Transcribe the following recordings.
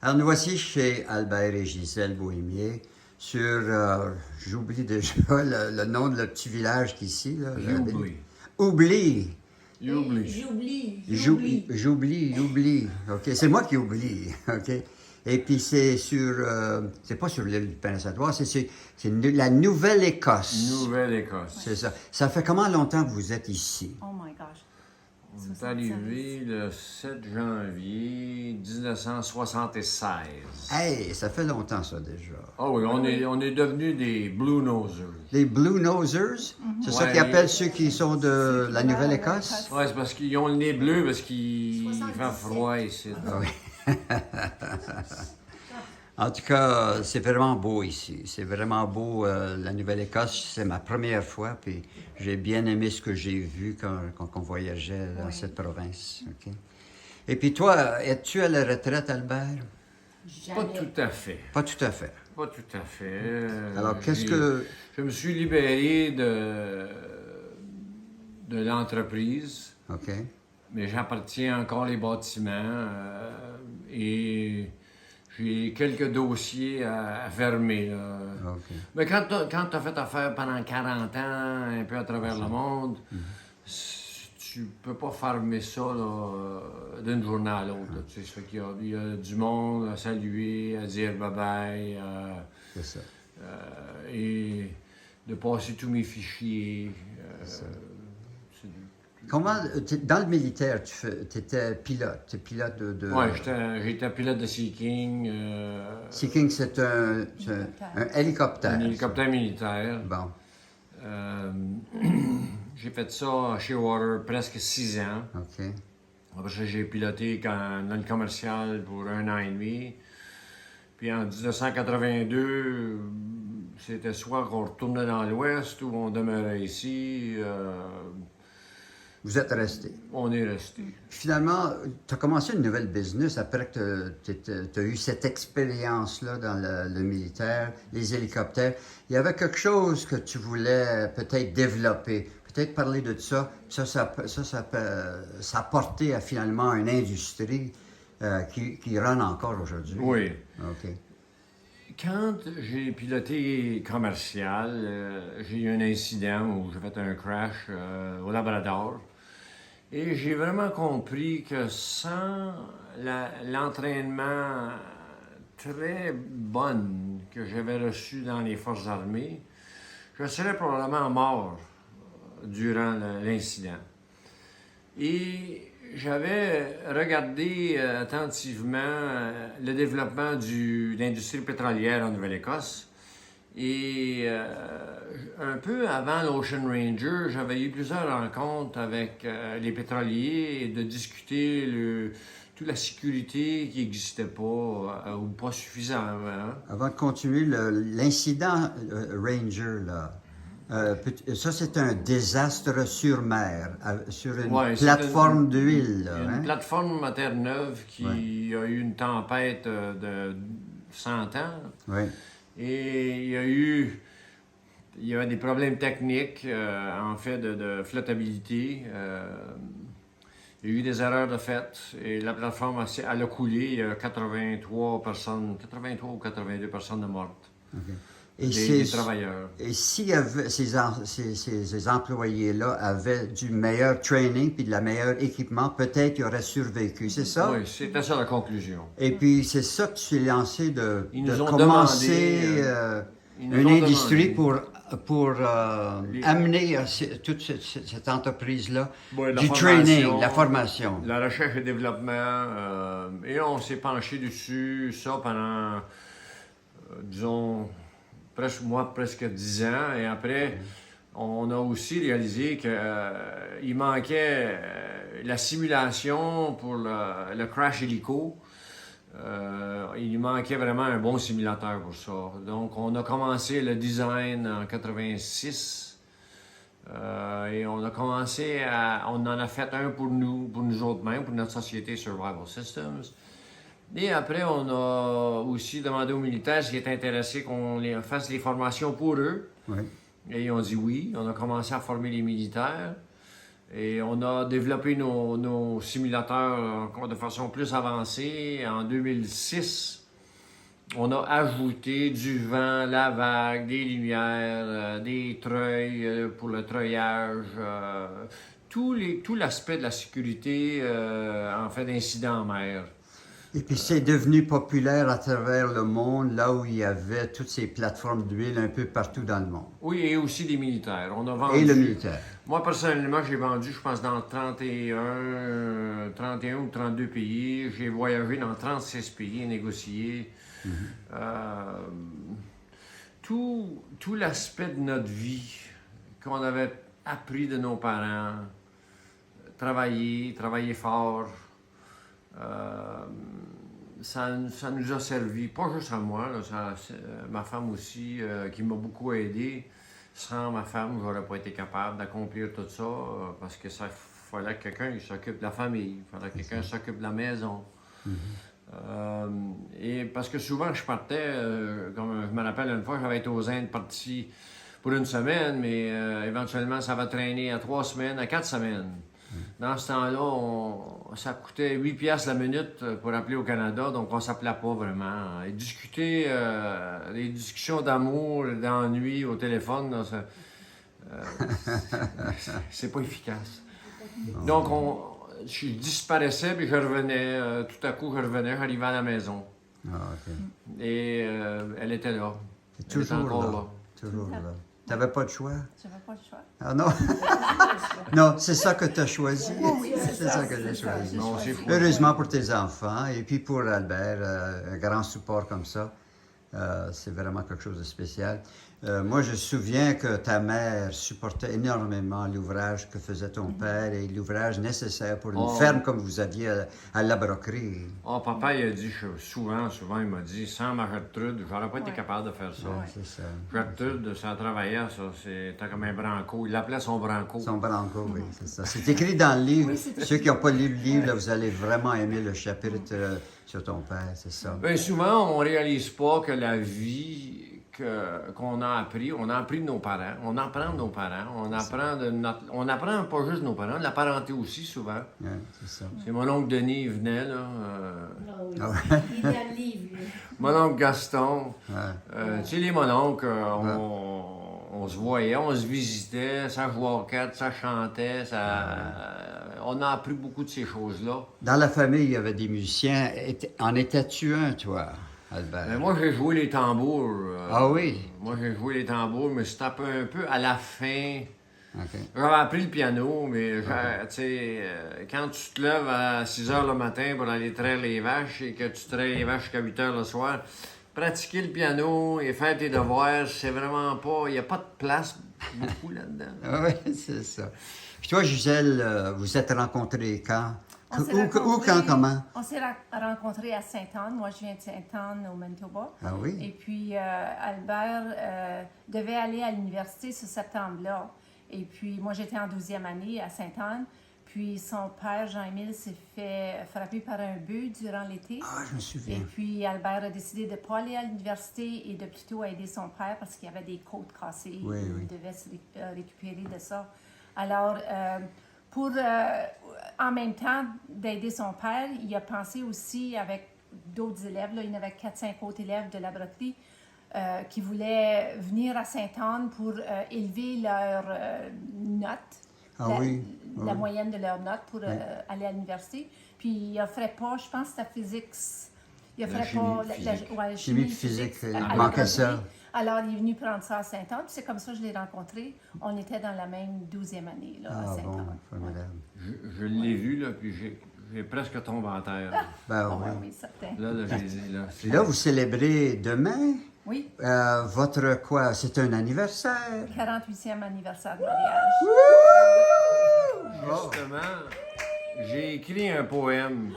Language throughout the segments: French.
Alors, nous voici chez Albert et Gisèle Bohémier sur, j'oublie déjà le nom de le petit village qui est ici. Là, J'oublie. Oublie. J'oublie. OK, c'est moi qui oublie. OK. Et puis c'est sur, c'est pas sur l'île du Prince-Édouard, c'est la Nouvelle-Écosse. Nouvelle-Écosse. C'est ça. Ça fait comment longtemps que vous êtes ici? Oh my gosh. On est arrivé le 7 janvier 1976. Hey, ça fait longtemps ça déjà. Ah oui, on est devenus des Blue Nosers. Les Blue Nosers, c'est ça Ouais. qu'ils appellent ceux qui sont de la Nouvelle-Écosse? Ouais, c'est parce qu'ils ont le nez bleu parce qu'il 77. fait froid ici. Ah oui. En tout cas, c'est vraiment beau ici. C'est vraiment beau. La Nouvelle-Écosse, c'est ma première fois, puis j'ai bien aimé ce que j'ai vu quand on voyageait dans cette province. OK? Et puis toi, es-tu à la retraite, Albert? Pas tout à fait. Pas tout à fait. Pas tout à fait. Alors, qu'est-ce que... Je me suis libéré de l'entreprise, OK. mais j'appartiens encore les bâtiments et j'ai quelques dossiers à fermer. Là. OK. Mais quand tu as fait affaire pendant 40 ans, un peu à travers le monde, tu peux pas fermer ça là, d'une journée à l'autre. Là, tu sais, ça fait qu'il y a du monde à saluer, à dire bye-bye, C'est ça. et de passer tous mes fichiers. Comment... Dans le militaire, tu étais pilote. Tu es pilote de... Oui, j'étais pilote de Sea-King. Seeking, c'est un hélicoptère. Un hélicoptère militaire. Bon. J'ai fait ça chez Water presque 6 ans. OK. Après ça, j'ai piloté dans le commercial pour 1 an et demi. Puis en 1982, c'était soit qu'on retournait dans l'Ouest ou on demeurait ici. Vous êtes resté. On est resté. Finalement, tu as commencé une nouvelle business après que tu as eu cette expérience-là dans le militaire, les hélicoptères. Il y avait quelque chose que tu voulais peut-être développer, peut-être parler de ça. Ça a porté à finalement une industrie qui run encore aujourd'hui. Oui. OK. Quand j'ai piloté commercial, j'ai eu un incident où j'ai fait un crash au Labrador. Et j'ai vraiment compris que sans l'entraînement très bon que j'avais reçu dans les forces armées, je serais probablement mort durant l'incident. Et j'avais regardé attentivement le développement de l'industrie pétrolière en Nouvelle-Écosse. Et un peu avant l'Ocean Ranger, j'avais eu plusieurs rencontres avec les pétroliers et de discuter toute la sécurité qui n'existait pas ou pas suffisamment. Avant de continuer, l'incident Ranger, là, ça, c'est un désastre sur mer, sur une plateforme d'huile. Là, une plateforme à Terre-Neuve qui a eu une tempête de 100 ans. Oui. Et il y avait des problèmes techniques, en fait, de flottabilité. Il y a eu des erreurs de fait et la plateforme elle a coulé. Il y a 83 ou 82 personnes de mortes. Okay. Des travailleurs. Et si ces employés-là avaient du meilleur training puis de la meilleure équipement, peut-être qu'ils auraient survécu, c'est ça? Oui, c'était ça la conclusion. Et puis c'est ça que tu t'es lancé de commencer une industrie pour amener toute cette entreprise-là du training, la formation. La recherche et développement. Et on s'est penché dessus, ça, pendant, disons, presque 10 ans. Et après, on a aussi réalisé qu'il manquait la simulation pour le crash hélico. Il manquait vraiment un bon simulateur pour ça. Donc, on a commencé le design en 86. Et on a commencé on en a fait un pour nous autres mêmes, pour notre société Survival Systems. Et après, on a aussi demandé aux militaires s'ils étaient intéressés qu'on fasse les formations pour eux. Oui. Et ils ont dit oui. On a commencé à former les militaires. Et on a développé nos simulateurs encore de façon plus avancée. En 2006, on a ajouté du vent, la vague, des lumières, des treuils pour le treuillage, tout l'aspect de la sécurité en fait d'incidents en mer. Et puis c'est devenu populaire à travers le monde, là où il y avait toutes ces plateformes d'huile un peu partout dans le monde. Oui, et aussi des militaires. On a vendu. Et le militaire. Moi, personnellement, j'ai vendu, je pense, dans 31 ou 32 pays. J'ai voyagé dans 36 pays, négocié. Tout l'aspect de notre vie qu'on avait appris de nos parents, travailler fort, ça nous a servi, pas juste à moi, là, ma femme aussi, qui m'a beaucoup aidé. Sans ma femme, je n'aurais pas été capable d'accomplir tout ça, parce que ça fallait que quelqu'un s'occupe de la famille, il fallait que quelqu'un s'occupe de la maison. Et parce que souvent, je partais, comme je me rappelle une fois, j'avais été aux Indes parti pour une semaine, mais éventuellement, ça va traîner à 3 semaines, à 4 semaines. Dans ce temps-là, ça coûtait 8 piastres la minute pour appeler au Canada, donc on s'appelait pas vraiment. Et discuter, les discussions d'amour, d'ennui au téléphone, là, c'est pas efficace. Donc, je disparaissais, puis je revenais. Tout à coup, je revenais, j'arrivais à la maison. Ah, OK. Et elle était là. C'est Elle était toujours encore là. Toujours là. Tu n'avais pas de choix? J'avais pas le choix. Ah non? Non, c'est ça que tu as choisi. Oui, C'est ça que j'ai choisi. Non, c'est fou. Heureusement pour tes enfants et puis pour Albert, un grand support comme ça, c'est vraiment quelque chose de spécial. Moi, je me souviens que ta mère supportait énormément l'ouvrage que faisait ton père et l'ouvrage nécessaire pour une ferme comme vous aviez à La Broquerie. Oh, papa, il a dit souvent, il m'a dit, sans ma Gertrude, j'aurais pas été capable de faire ça. Ouais, c'est ça. Gertrude, ça travaillait, ça, c'était comme un branco. Il l'appelait son branco. Son branco, oui, c'est ça. C'est écrit dans le livre. Ceux qui n'ont pas lu le livre, là, vous allez vraiment aimer le chapitre sur ton père, c'est ça. Bien souvent, on réalise pas que la vie qu'on a appris, on a appris de nos parents, on apprend de nos parents, on apprend pas juste de nos parents, de la parenté aussi souvent. Ouais, c'est ça. C'est mon oncle Denis, il venait, là. Ah oui. Ah ouais. Il a le livre, lui. Mon oncle Gaston. Ouais. Tu sais, les mononcles, on se voyait, on se visitait, ça jouait aux cartes, ça chantait, on a appris beaucoup de ces choses-là. Dans la famille, il y avait des musiciens. En étais-tu un, toi, Albert? Mais moi, j'ai joué les tambours. Ah oui? Moi, j'ai joué les tambours, mais je tapais un peu à la fin. OK. J'avais appris le piano, mais tu sais, quand tu te lèves à 6 h le matin pour aller traire les vaches et que tu traies les vaches jusqu'à 8 h le soir, pratiquer le piano et faire tes devoirs, c'est vraiment pas... Il n'y a pas de place beaucoup là-dedans. Oui, c'est ça. Puis toi, Gisèle, vous êtes rencontrés quand? On s'est Où, rencontrés- quand, comment? On s'est rencontrés à Sainte-Anne. Moi, je viens de Sainte-Anne, au Manitoba. Ah oui? Et puis, Albert devait aller à l'université ce septembre-là. Et puis, moi, j'étais en 12e année à Sainte-Anne. Puis, son père, Jean-Émile, s'est fait frapper par un bœuf durant l'été. Ah, je me Et souviens. puis, Albert a décidé de ne pas aller à l'université et de plutôt aider son père parce qu'il avait des côtes cassées. Oui, Il oui. devait se récupérer de ça. Alors, en même temps d'aider son père, il a pensé aussi avec d'autres élèves, là, il y en avait 4-5 autres élèves de la broderie qui voulaient venir à Sainte-Anne pour élever leur note, Ah oui? la Oui. moyenne de leur note pour aller à l'université. Puis il offrait pas, je pense, la physique. Il offrait chimie pas physique. ouais, Chimie puis physique, il à la manquait ça. broderie. Alors, il est venu prendre ça à Sainte-Anne. Puis c'est comme ça que je l'ai rencontré. On était dans la même 12e année là, à Ah Sainte-Anne. bon, formidable. Je l'ai vu, là, puis j'ai presque tombé en terre. Ben Ah, oui. ouais, oui, certain. Là, j'ai dit, là, Puis là, vous célébrez demain Oui, votre quoi? C'est un anniversaire. 48e anniversaire de mariage. Justement, j'ai écrit un poème.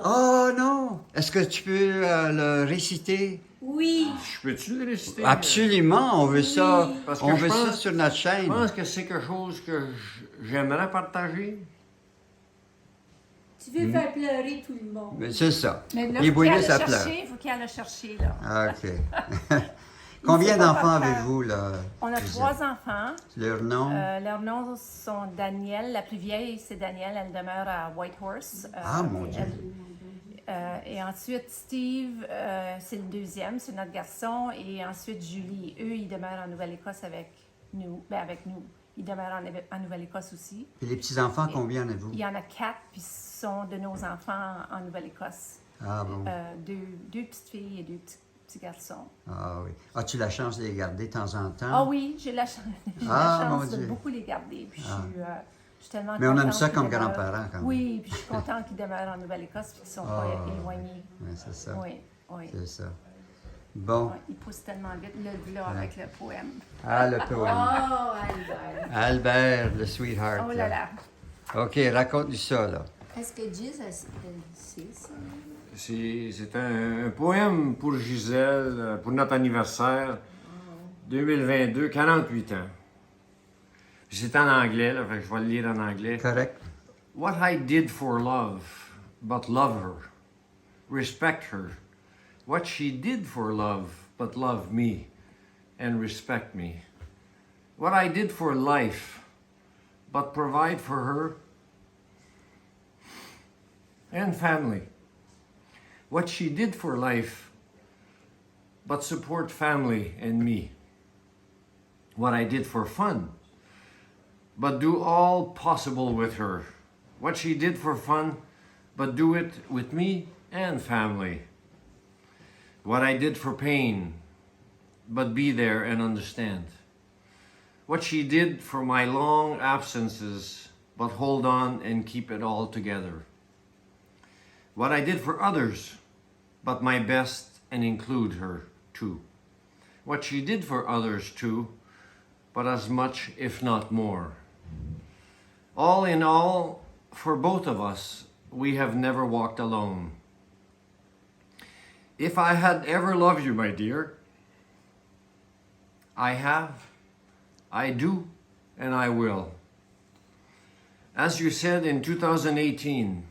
Oh non! Est-ce que tu peux le réciter? Oui. Je peux-tu le réciter? Absolument, on veut ça. Parce que On je veut ça pense- sur notre Je chaîne. pense que c'est quelque chose que j'aimerais partager. Tu veux faire pleurer tout le monde. Mais c'est ça. Mais là, Les il faut qu'il bouillés, aille ça le pleure. chercher. Il faut qu'il aille le chercher, là. Ah, OK. Combien sait pas d'enfants par cœur. avez-vous, là? On a Gisèle? 3 enfants. Leurs noms? Leurs noms sont Danielle, la plus vieille, c'est Danielle, elle demeure à Whitehorse. Ah, mon Dieu. Et ensuite, Steve, c'est le deuxième, c'est notre garçon. Et ensuite, Julie. Eux, ils demeurent en Nouvelle-Écosse avec nous. Ben, avec nous. Ils demeurent en Nouvelle-Écosse aussi. Et les petits-enfants, combien en avez-vous? Il y en a 4, puis ce sont de nos enfants en Nouvelle-Écosse. Ah bon. Deux petites filles et deux petits garçons. Ah oui. As-tu la chance de les garder de temps en temps? Ah oui, j'ai la, Ah, la mon chance de Dieu. beaucoup les garder. Puis je suis tellement Mais on aime contente ça qu'ils comme demeurent- grands-parents, quand même. Oui, puis je suis contente qu'ils demeurent en Nouvelle-Écosse et qu'ils ne sont Ah. pas éloignés. Oui, c'est ça. Oui, oui. C'est ça. Bon. Ouais, ils poussent tellement vite, le là avec le poème. Ah, le poème. Oh, Albert! Albert, le sweetheart. Oh là là! OK, raconte-nous ça, là. Est-ce que Giz, elle sait ça? C'est un poème pour Gisèle, pour notre anniversaire 2022, 48 ans. C'est en anglais, là, fait que je vais le lire en anglais. Correct? What I did for love, but love her, respect her. What she did for love, but love me, and respect me. What I did for life, but provide for her and family. What she did for life, but support family and me. What I did for fun, but do all possible with her. What she did for fun, but do it with me and family. What I did for pain, but be there and understand. What she did for my long absences, but hold on and keep it all together. What I did for others, but my best and include her too. What she did for others too, but as much if not more. All in all, for both of us, we have never walked alone. If I had ever loved you, my dear, I have, I do, and I will. As you said in 2018,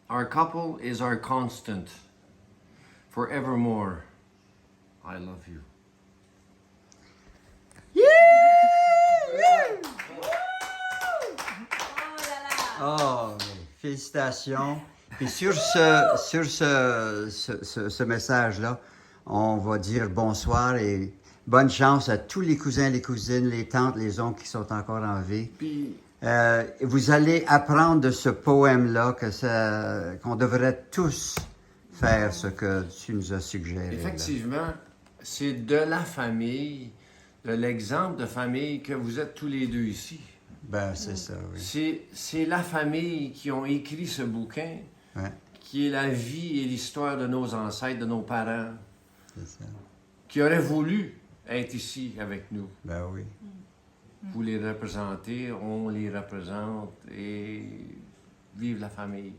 our couple is our constant. Forevermore, I love you. Oh, mais félicitations. Puis sur ce message-là, on va dire bonsoir et bonne chance à tous les cousins, les cousines, les tantes, les oncles qui sont encore en vie. Puis, Vous allez apprendre de ce poème-là qu'on devrait tous faire ce que tu nous as suggéré. là. effectivement, c'est de la famille, de l'exemple de famille que vous êtes tous les deux ici. Ben, c'est ça, oui. C'est la famille qui ont écrit ce bouquin, Ouais, qui est la vie et l'histoire de nos ancêtres, de nos parents, c'est ça. qui auraient voulu être ici avec nous. Ben oui. Vous les représentez, on les représente et vive la famille.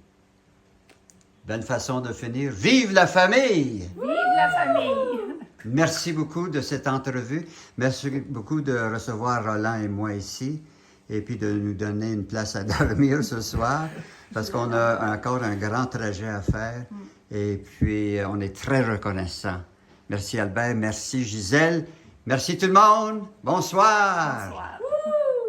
Bonne façon de finir. Vive la famille! Vive la famille! Merci beaucoup de cette entrevue. Merci beaucoup de recevoir Roland et moi ici. Et puis de nous donner une place à dormir ce soir. Parce qu'on a encore un grand trajet à faire. Et puis, on est très reconnaissant. Merci Albert, merci Gisèle. Merci tout le monde. Bonsoir. Bonsoir.